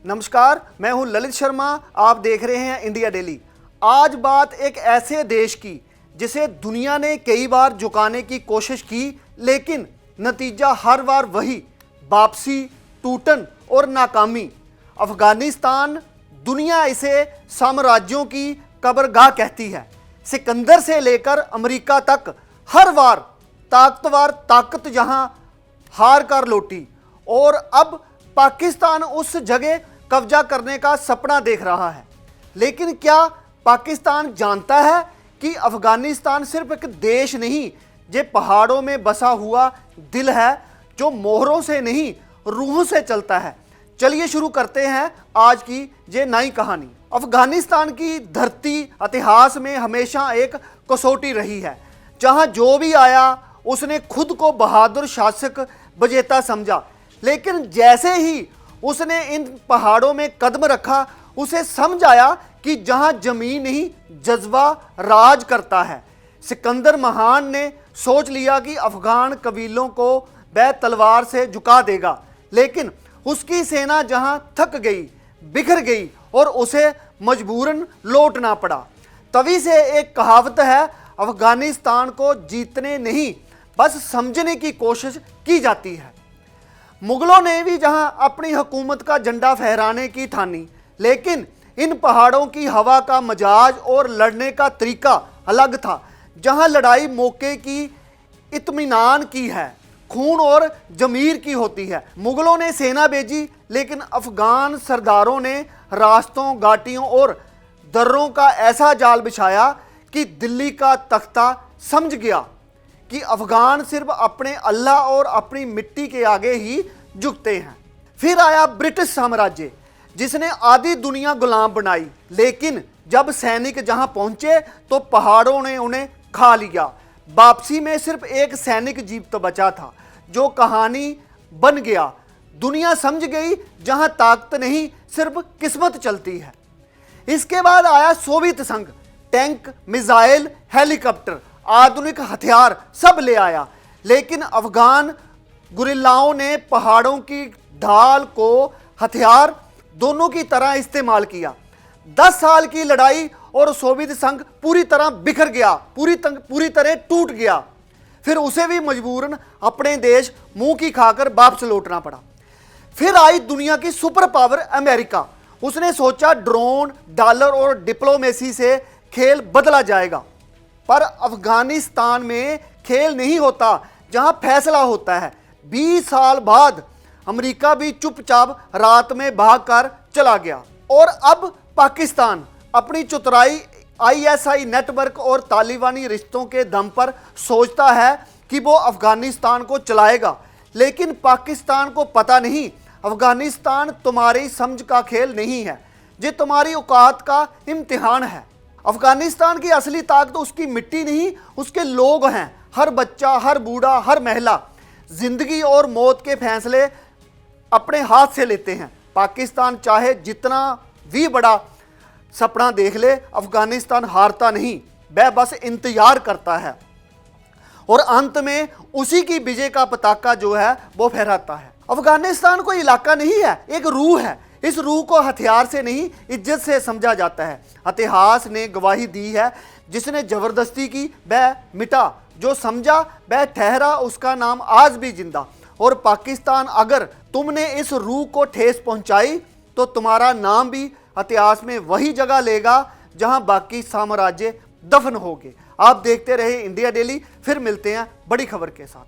नमस्कार, मैं हूं ललित शर्मा। आप देख रहे हैं इंडिया डेली। आज बात एक ऐसे देश की जिसे दुनिया ने कई बार झुकाने की कोशिश की, लेकिन नतीजा हर बार वही, वापसी, टूटन और नाकामी। अफगानिस्तान। दुनिया इसे साम्राज्यों की कब्रगाह कहती है। सिकंदर से लेकर अमेरिका तक हर बार ताकतवर ताकत जहां हार कर लौटी, और अब पाकिस्तान उस जगह कब्जा करने का सपना देख रहा है। लेकिन क्या पाकिस्तान जानता है कि अफगानिस्तान सिर्फ एक देश नहीं, ये पहाड़ों में बसा हुआ दिल है जो मोहरों से नहीं रूहों से चलता है। चलिए शुरू करते हैं आज की ये नई कहानी। अफगानिस्तान की धरती इतिहास में हमेशा एक कसौटी रही है, जहां जो भी आया उसने खुद को बहादुर शासक विजेता समझा। लेकिन जैसे ही उसने इन पहाड़ों में कदम रखा, उसे समझ आया कि जहां जमीन नहीं जज्बा राज करता है। सिकंदर महान ने सोच लिया कि अफगान कबीलों को वह तलवार से झुका देगा, लेकिन उसकी सेना जहां थक गई, बिखर गई और उसे मजबूरन लौटना पड़ा। तभी से एक कहावत है, अफगानिस्तान को जीतने नहीं बस समझने की कोशिश की जाती है। मुगलों ने भी जहां अपनी हुकूमत का झंडा फहराने की ठानी, लेकिन इन पहाड़ों की हवा का मजाज और लड़ने का तरीका अलग था। जहां लड़ाई मौके की इत्मीनान की है, खून और जमीर की होती है। मुगलों ने सेना भेजी, लेकिन अफगान सरदारों ने रास्तों, घाटियों और दर्रों का ऐसा जाल बिछाया कि दिल्ली का तख्ता समझ गया कि अफगान सिर्फ अपने अल्लाह और अपनी मिट्टी के आगे ही झुकते हैं। फिर आया ब्रिटिश साम्राज्य, जिसने आधी दुनिया गुलाम बनाई, लेकिन जब सैनिक जहां पहुंचे तो पहाड़ों ने उन्हें खा लिया। वापसी में सिर्फ एक सैनिक जीवित बचा था, जो कहानी बन गया। दुनिया समझ गई जहां ताकत नहीं सिर्फ किस्मत चलती है। इसके बाद आया सोवियत संघ। टैंक, मिसाइल, हेलीकॉप्टर, आधुनिक हथियार सब ले आया, लेकिन अफगान गुरिल्लाओं ने पहाड़ों की ढाल को हथियार दोनों की तरह इस्तेमाल किया। 10 साल की लड़ाई और सोवियत संघ पूरी तरह बिखर गया, पूरी तरह टूट गया। फिर उसे भी मजबूरन अपने देश मुंह की खाकर वापस लौटना पड़ा। फिर आई दुनिया की सुपर पावर अमेरिका। उसने सोचा ड्रोन, डॉलर और डिप्लोमेसी से खेल बदला जाएगा, पर अफगानिस्तान में खेल नहीं होता, जहां फैसला होता है। 20 साल बाद अमेरिका भी चुपचाप रात में भागकर चला गया, और अब पाकिस्तान अपनी चतुराई, आईएसआई नेटवर्क और तालिबानी रिश्तों के दम पर सोचता है कि वो अफगानिस्तान को चलाएगा। लेकिन पाकिस्तान को पता नहीं, अफगानिस्तान तुम्हारी समझ का खेल नहीं है, ये तुम्हारी औकात का इम्तिहान है। अफगानिस्तान की असली ताकत उसकी मिट्टी नहीं, उसके लोग हैं। हर बच्चा, हर बूढ़ा, हर महिला जिंदगी और मौत के फैसले अपने हाथ से लेते हैं। पाकिस्तान चाहे जितना भी बड़ा सपना देख ले, अफगानिस्तान हारता नहीं, वह बस इंतजार करता है, और अंत में उसी की विजय का पताका जो है वो फहराता है। अफगानिस्तान कोई इलाका नहीं है, एक रूह है। इस रूह को हथियार से नहीं, इज्जत से समझा जाता है। इतिहास ने गवाही दी है, जिसने जबरदस्ती की वह मिटा, जो समझा वह ठहरा, उसका नाम आज भी जिंदा। और पाकिस्तान, अगर तुमने इस रूह को ठेस पहुंचाई तो तुम्हारा नाम भी इतिहास में वही जगह लेगा जहां बाकी साम्राज्य दफन होंगे। आप देखते रहे इंडिया डेली। फिर मिलते हैं बड़ी खबर के साथ।